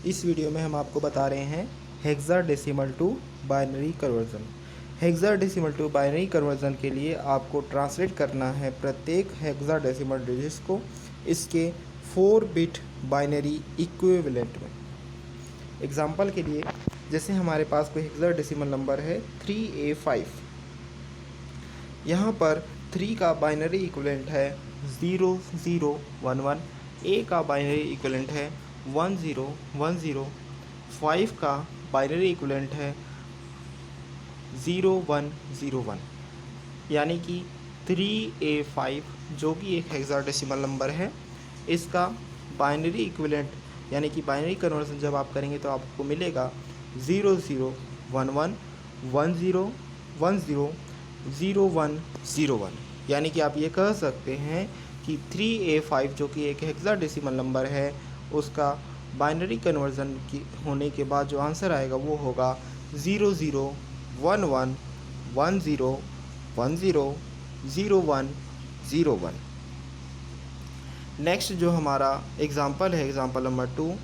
इस वीडियो में हम आपको बता रहे हैं hexadecimal to binary conversion. Hexadecimal to binary conversion के लिए आपको ट्रांसलेट करना है प्रत्येक हेक्साडेसिमल डिजिट्स को इसके 4 बिट बाइनरी इक्विवेलेंट में। एग्जांपल के लिए जैसे हमारे पास कोई हेक्साडेसिमल नंबर है 3A5, यहाँ पर 3 का बाइनरी इक्विवेलेंट है 0011, A का बाइनरी इक्विवेलेंट है 1010, 5 का बाइनरी इक्विवेलेंट है 0101, यानी कि 3A5 जो कि एक हेक्साडेसिमल नंबर है, इसका बाइनरी इक्विवेलेंट यानी कि बाइनरी कन्वर्जन जब आप करेंगे तो आपको मिलेगा 0011 1010 0101, यानी कि आप ये कह सकते हैं कि 3A5 जो कि एक हेक्साडेसिमल नंबर है, उसका बाइनरी कन्वर्जन की होने के बाद जो आंसर आएगा वो होगा 0011 1010 0101। नेक्स्ट जो हमारा एग्ज़ाम्पल है एग्ज़ाम्पल नंबर 2,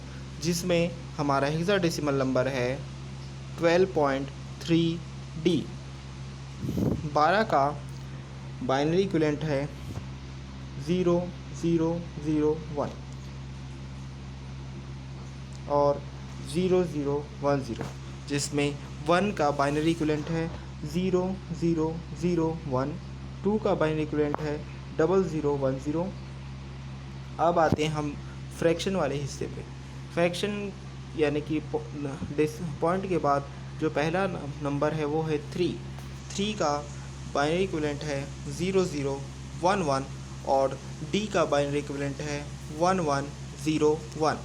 जिसमें हमारा हेक्साडेसिमल नंबर है 12.3D। 12 का बाइनरी इक्विवेलेंट है 0001 और 0010, जिसमें 1 का बाइनरी इक्विवेलेंट है 0001, 2 का बाइनरी इक्विवेलेंट है 0010। अब आते हैं हम फ्रैक्शन वाले हिस्से पे। फ्रैक्शन यानी कि पॉइंट के बाद जो पहला नंबर है वो है 3 का बाइनरी इक्विवेलेंट है 0011 और D का बाइनरी इक्विवेलेंट है 1101,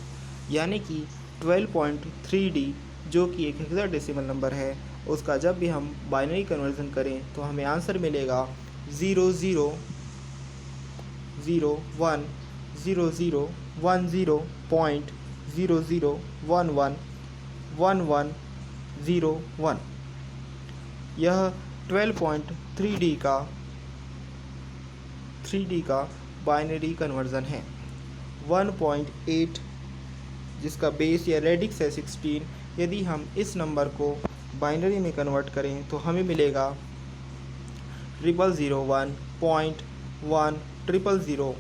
यानी कि 12.3D जो कि एक हेक्साडेसिमल नंबर है, उसका जब भी हम बाइनरी कन्वर्जन करें तो हमें आंसर मिलेगा 0001 0010.00111101। यह 12.3D का बाइनरी कन्वर्जन है। 1.8 जिसका बेस या रेडिक्स है 16, यदि हम इस नंबर को बाइनरी में कन्वर्ट करें तो हमें मिलेगा 0001.1000,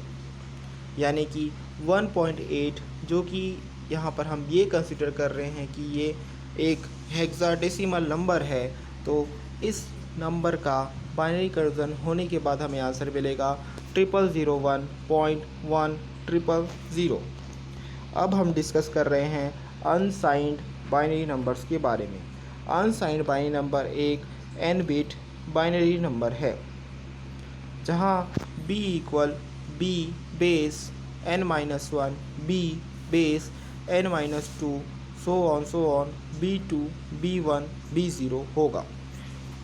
यानी कि 1.8, जो कि यहाँ पर हम ये कंसिडर कर रहे हैं कि ये एक हेक्साडेसिमल नंबर है, तो इस नंबर का बाइनरी कन्वर्जन होने के बाद हमें आंसर मिलेगा 0001.1000। अब हम डिस्कस कर रहे हैं अनसाइंड बाइनरी नंबर्स के बारे में। अनसाइंड बाइनरी नंबर एक n बिट बाइनरी नंबर है, जहाँ b equal b base n-1, b base n-2, so on b2 b1 b0 होगा।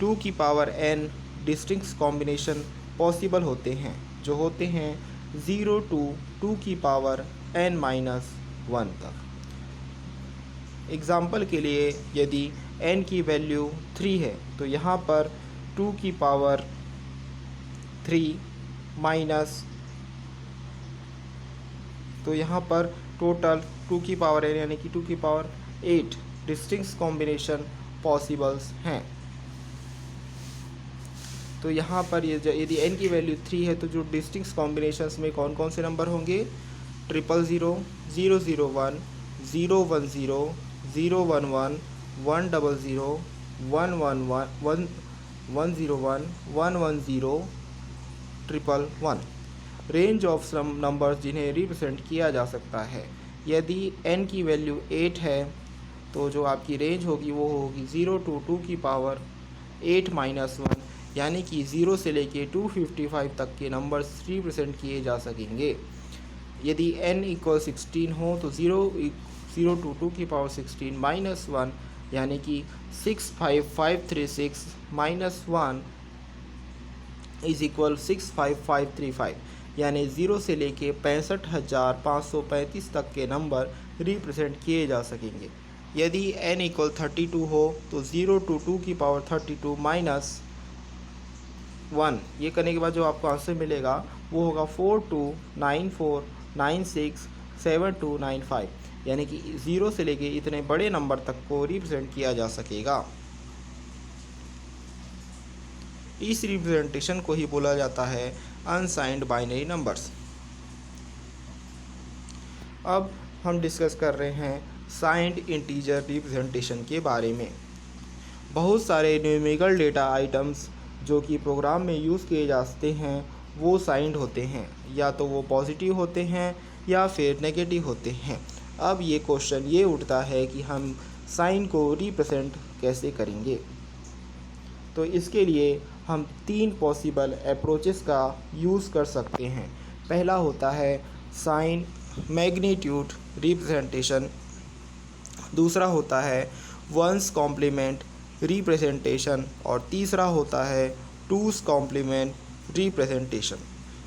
2 की power n distinct combination possible होते हैं, जो होते हैं 0 to 2 की पावर n-1 तक। एग्ज़ाम्पल के लिए यदि n की वैल्यू 3 है तो यहाँ पर 2 की पावर 3 माइनस, तो यहाँ पर टोटल 2 की पावर n यानी कि 2 की पावर 8 डिस्टिंक्ट कॉम्बिनेशन पॉसिबल्स हैं। तो यहाँ पर ये यदि n की वैल्यू 3 है तो जो डिस्टिंक्ट कॉम्बिनेशंस में कौन कौन से नंबर होंगे? 000, 001, 010, 011, 100, 111, 101, 110, 111। रेंज ऑफ सम नंबर्स जिन्हें रिप्रेजेंट किया जा सकता है। यदि n की वैल्यू 8 है तो जो आपकी रेंज होगी वो होगी 0 to 2 की पावर 8-1, यानी कि 0 से लेके 255 तक के नंबर्स रिप्रेजेंट किए जा सकेंगे। यदि n इक्वल 16 हो तो 0 to 2 की पावर 16-1, यानी कि 65536 -1 इज इक्वल 65535, यानी 0 से लेके 65,535 तक के नंबर रिप्रेजेंट किए जा सकेंगे। यदि n इक्वल 32 हो तो 0 to 2 की पावर 32 -1, ये करने के बाद जो आपको आंसर मिलेगा वो होगा 4294967295, यानी कि 0 से लेके इतने बड़े नंबर तक को रिप्रेजेंट किया जा सकेगा। इस रिप्रेजेंटेशन को ही बोला जाता है अनसाइंड बाइनरी नंबर्स। अब हम डिस्कस कर रहे हैं साइंड इंटीजर रिप्रेजेंटेशन के बारे में। बहुत सारे न्यूमेरिकल डेटा आइटम्स जो कि प्रोग्राम में यूज़ किए जाते हैं वो साइंड होते हैं, या तो वो पॉजिटिव होते हैं या फिर नेगेटिव होते हैं। अब ये क्वेश्चन ये उठता है कि हम साइन को रिप्रेजेंट कैसे करेंगे। तो इसके लिए हम 3 पॉसिबल अप्रोचेस का यूज़ कर सकते हैं। पहला होता है साइन मैग्नीट्यूड रिप्रेजेंटेशन, दूसरा होता है वंस कॉम्प्लीमेंट रिप्रेजेंटेशन और तीसरा होता है टूस कॉम्प्लीमेंट रिप्रेजेंटेशन।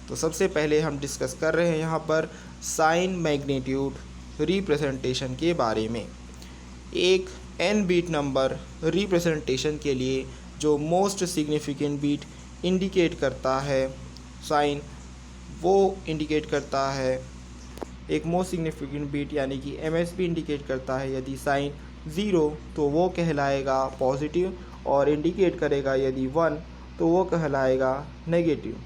तो सबसे पहले हम डिस्कस कर रहे हैं यहाँ पर साइन मैग्नीट्यूड रिप्रेजेंटेशन के बारे में। एक n बीट नंबर रिप्रेजेंटेशन के लिए जो मोस्ट सिग्निफिकेंट बीट इंडिकेट करता है साइन, वो इंडिकेट करता है एक मोस्ट सिग्निफिकेंट बीट यानी कि MSB इंडिकेट करता है यदि साइन 0 तो वो कहलाएगा पॉजिटिव, और इंडिकेट करेगा यदि 1 तो वो कहलाएगा negative.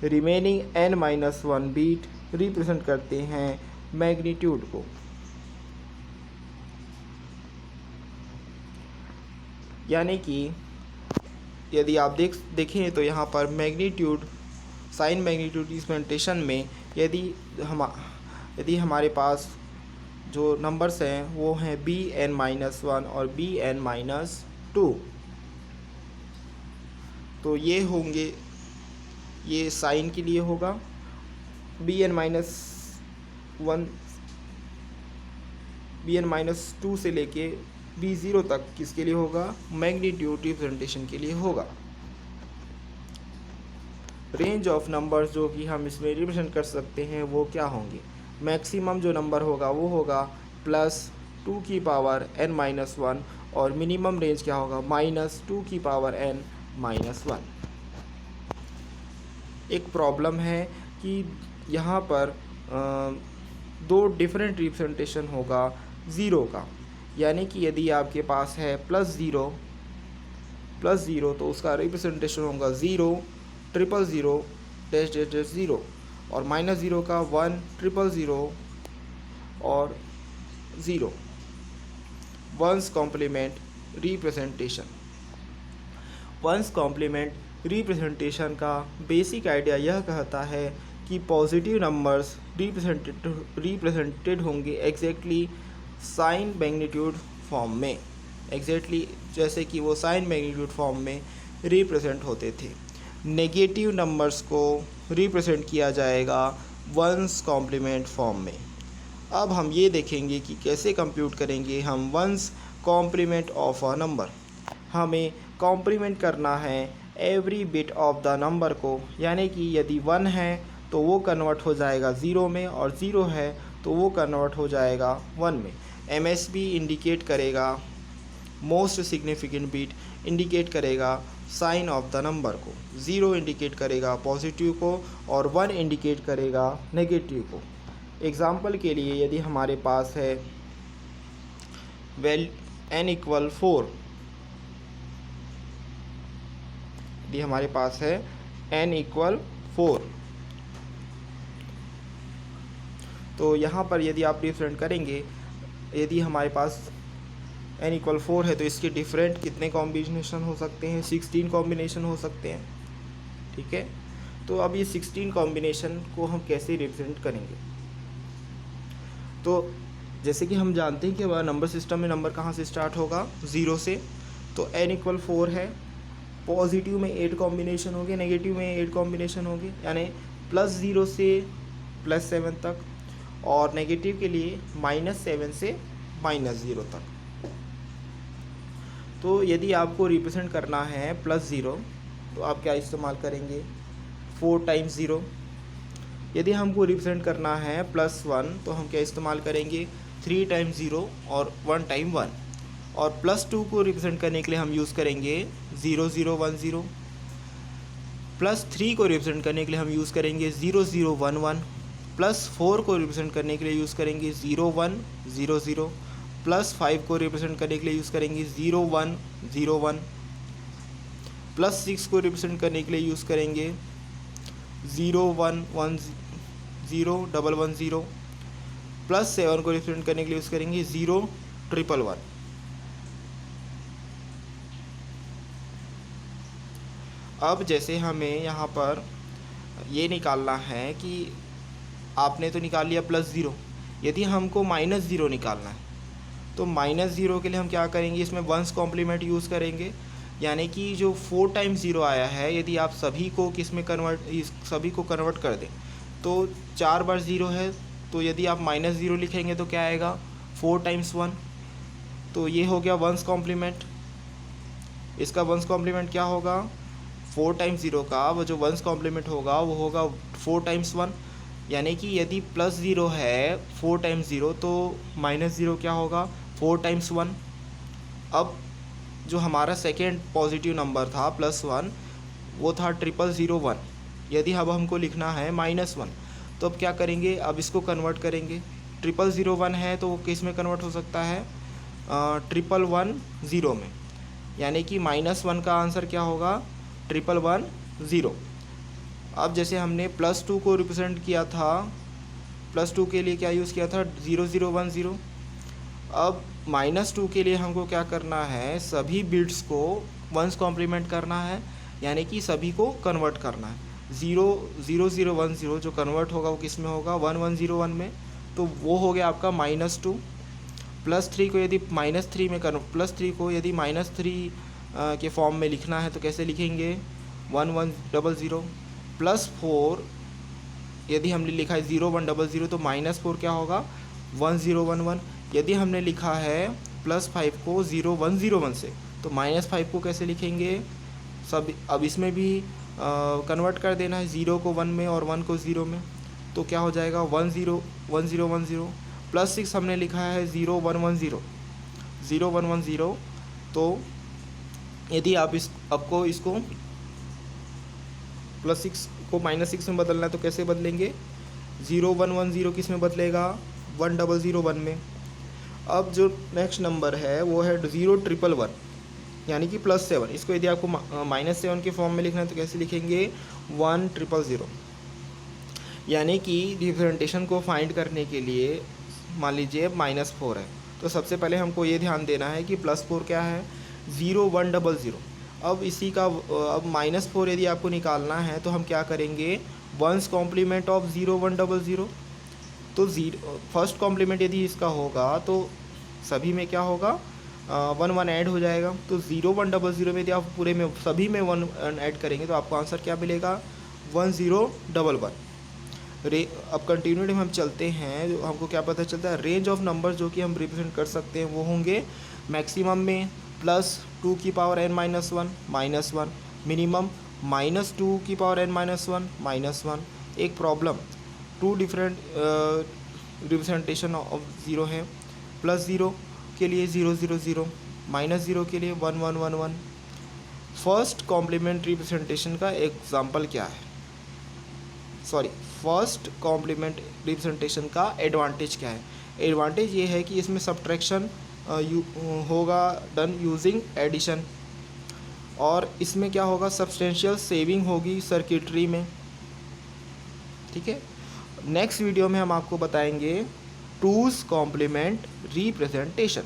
Remaining n-1 beat represent करते हैं मैग्नीट्यूड को। यानी कि यदि आप देखें तो यहाँ पर मैग्नीट्यूड साइन मैग्नीट्यूड रिप्रेजेंटेशन में यदि हमारे पास जो नंबर्स हैं वो हैं bn-1 और bn-2, तो ये होंगे, ये साइन के लिए होगा। bn-2 से लेके b0 तक किसके लिए होगा, मैग्नीट्यूड रिप्रेजेंटेशन के लिए होगा। रेंज ऑफ नंबर्स जो कि हम इसमें रिप्रेजेंट कर सकते हैं वो क्या होंगे। मैक्सिमम जो नंबर होगा वो होगा +2 की पावर n-1 और मिनिमम रेंज क्या होगा -2 की पावर n-1। एक प्रॉब्लम है कि यहाँ पर 2 डिफरेंट रिप्रेजेंटेशन होगा 0 का। यानी कि यदि आपके पास है +0 तो उसका रिप्रेजेंटेशन होगा 0 000 -0 और -0 का 1 000 और 0। One's complement representation. One's complement representation का बेसिक आइडिया यह कहता है कि पॉजिटिव नंबर्स रिप्रेजेंटेड होंगे एग्जैक्टली साइन मैग्नीट्यूड फॉर्म में, एग्जैक्टली जैसे कि वो साइन मैग्नीट्यूड फॉर्म में रिप्रेजेंट होते थे। नेगेटिव नंबर्स को रिप्रेजेंट किया जाएगा वंस कॉम्प्लीमेंट फॉर्म में। अब हम ये देखेंगे कि कैसे कंप्यूट करेंगे हम one's complement of a number. हमें कॉम्प्लीमेंट करना है every bit of the number को, यानी कि यदि 1 है तो वो कन्वर्ट हो जाएगा 0 में, और 0 है तो वो कन्वर्ट हो जाएगा 1 में। MSB इंडिकेट करेगा मोस्ट सिग्निफिकेंट बीट इंडिकेट करेगा साइन ऑफ द नंबर को, 0 इंडिकेट करेगा पॉजिटिव को और 1 इंडिकेट करेगा नेगेटिव को। एग्जाम्पल के लिए यदि हमारे पास है n=4, यदि हमारे पास है n=4 तो यहाँ पर यदि आप डिफरेंट करेंगे, यदि हमारे पास n=4 है तो इसके डिफरेंट कितने कॉम्बिनेशन हो सकते हैं, 16 कॉम्बिनेशन हो सकते हैं। ठीक है, तो अब ये 16 कॉम्बिनेशन को हम कैसे रिप्रेजेंट करेंगे। तो जैसे कि हम जानते हैं कि हमारा नंबर सिस्टम में नंबर कहाँ से स्टार्ट होगा, 0 से। तो n=4 है, पॉजिटिव में 8 कॉम्बिनेशन होंगे, नेगेटिव में 8 कॉम्बिनेशन होंगे, यानी +0 से +7 तक, और नेगेटिव के लिए -7 से -0 तक। तो यदि आपको रिप्रेजेंट करना है +0 तो आप क्या इस्तेमाल करेंगे, 4 टाइम्स 0। यदि हमको रिप्रेजेंट करना है +1 तो हम क्या इस्तेमाल करेंगे, 3 टाइम्स 0 और 1 टाइम 1। और +2 को रिप्रेजेंट करने के लिए हम यूज़ करेंगे 0 0 1 0। +3 को रिप्रेजेंट करने के लिए हम यूज़ करेंगे 0 0 1 1। +4 को रिप्रेजेंट करने के लिए यूज़ करेंगे 0 1 0 0, +5 को रिप्रेजेंट करने के लिए यूज़ करेंगे 0 1 0 1, +6 को रिप्रेजेंट करने के लिए यूज़ करेंगे 0 1 1 0 1 1 0, +7 को रिप्रेजेंट करने के लिए यूज़ करेंगे 0 1 1 1। अब जैसे हमें यहाँ पर ये निकालना है कि आपने तो निकाल लिया +0, यदि हमको -0 निकालना है तो -0 के लिए हम क्या करेंगे, इसमें वंस कॉम्प्लीमेंट यूज़ करेंगे। यानी कि जो 4 टाइम्स 0 आया है, यदि आप सभी को सभी को कन्वर्ट कर दें तो 4 बार 0 है, तो यदि आप -0 लिखेंगे तो क्या आएगा 4 टाइम्स 1, तो ये हो गया वंस कॉम्प्लीमेंट। इसका वंस कॉम्प्लीमेंट क्या होगा, 4 टाइम्स 0 का वो जो वंस कॉम्प्लीमेंट होगा वो होगा 4 टाइम्स 1। यानी कि यदि +0 है 4 टाइम्स 0 तो -0 क्या होगा 4 टाइम्स 1। अब जो हमारा सेकेंड पॉजिटिव नंबर था +1 वो था 0001। यदि अब हमको लिखना है -1 तो अब क्या करेंगे, अब इसको कन्वर्ट करेंगे। 0001 है तो वो किस में कन्वर्ट हो सकता है 1110 में। यानी कि -1 का आंसर क्या होगा 1110। अब जैसे हमने +2 को रिप्रेजेंट किया था, +2 के लिए क्या यूज़ किया था 0010। अब -2 के लिए हमको क्या करना है, सभी बिट्स को वंस कॉम्प्लीमेंट करना है, यानी कि सभी को कन्वर्ट करना है। 0010 जो कन्वर्ट होगा वो किस में होगा 1101 में, तो वो हो गया आपका -2। +3 को यदि -3 में +3 को यदि -3 के फॉर्म में लिखना है तो कैसे लिखेंगे 1100। +4 यदि हमने लिखा है 0100 तो -4 क्या होगा 1011। यदि हमने लिखा है +5 को 0101 से तो -5 को कैसे लिखेंगे, सब अब इसमें भी कन्वर्ट कर देना है, 0 को 1 में और 1 को 0 में, तो क्या हो जाएगा 1010। +6 हमने लिखा है 0110, तो यदि आप आपको इसको +6 को -6 में बदलना है तो कैसे बदलेंगे 0110 किस में बदलेगा 1001 में। अब जो नेक्स्ट नंबर है वो है 0111, यानी कि +7। इसको यदि आपको -7 के फॉर्म में लिखना है तो कैसे लिखेंगे 1000। यानी कि रिप्रेजेंटेशन को फाइंड करने के लिए मान लीजिए -4 है, तो सबसे पहले हमको ये ध्यान देना है कि +4 क्या है 0100। अब इसी का अब -4 यदि आपको निकालना है तो हम क्या करेंगे वंस कॉम्प्लीमेंट ऑफ 0100। तो फर्स्ट कॉम्प्लीमेंट यदि इसका होगा तो सभी में क्या होगा 1 1 ऐड हो जाएगा। तो 0100 में यदि आप पूरे में सभी में 1 ऐड करेंगे तो आपको आंसर क्या मिलेगा 1011। अब कंटिन्यूटी में हम चलते हैं, जो हमको क्या पता चलता है रेंज ऑफ नंबर जो कि हम रिप्रेजेंट कर सकते हैं वो होंगे मैक्सिमम में +2 की पावर n -1 -1, मिनिमम -2 की पावर n -1 -1। एक प्रॉब्लम 2 डिफरेंट रिप्रेजेंटेशन ऑफ 0 है, +0 के लिए 0 0 0, -0 के लिए 1 1 1 1। फर्स्ट कॉम्प्लीमेंट रिप्रेजेंटेशन का एग्जाम्पल क्या है, फर्स्ट कॉम्प्लीमेंट रिप्रेजेंटेशन का एडवांटेज क्या है। एडवांटेज ये है कि इसमें सब्ट्रैक्शन होगा डन यूजिंग एडिशन, और इसमें क्या होगा सब्सटेंशियल सेविंग होगी सर्किटरी में। ठीक है, नेक्स्ट वीडियो में हम आपको बताएंगे टूज कॉम्प्लीमेंट रिप्रेजेंटेशन।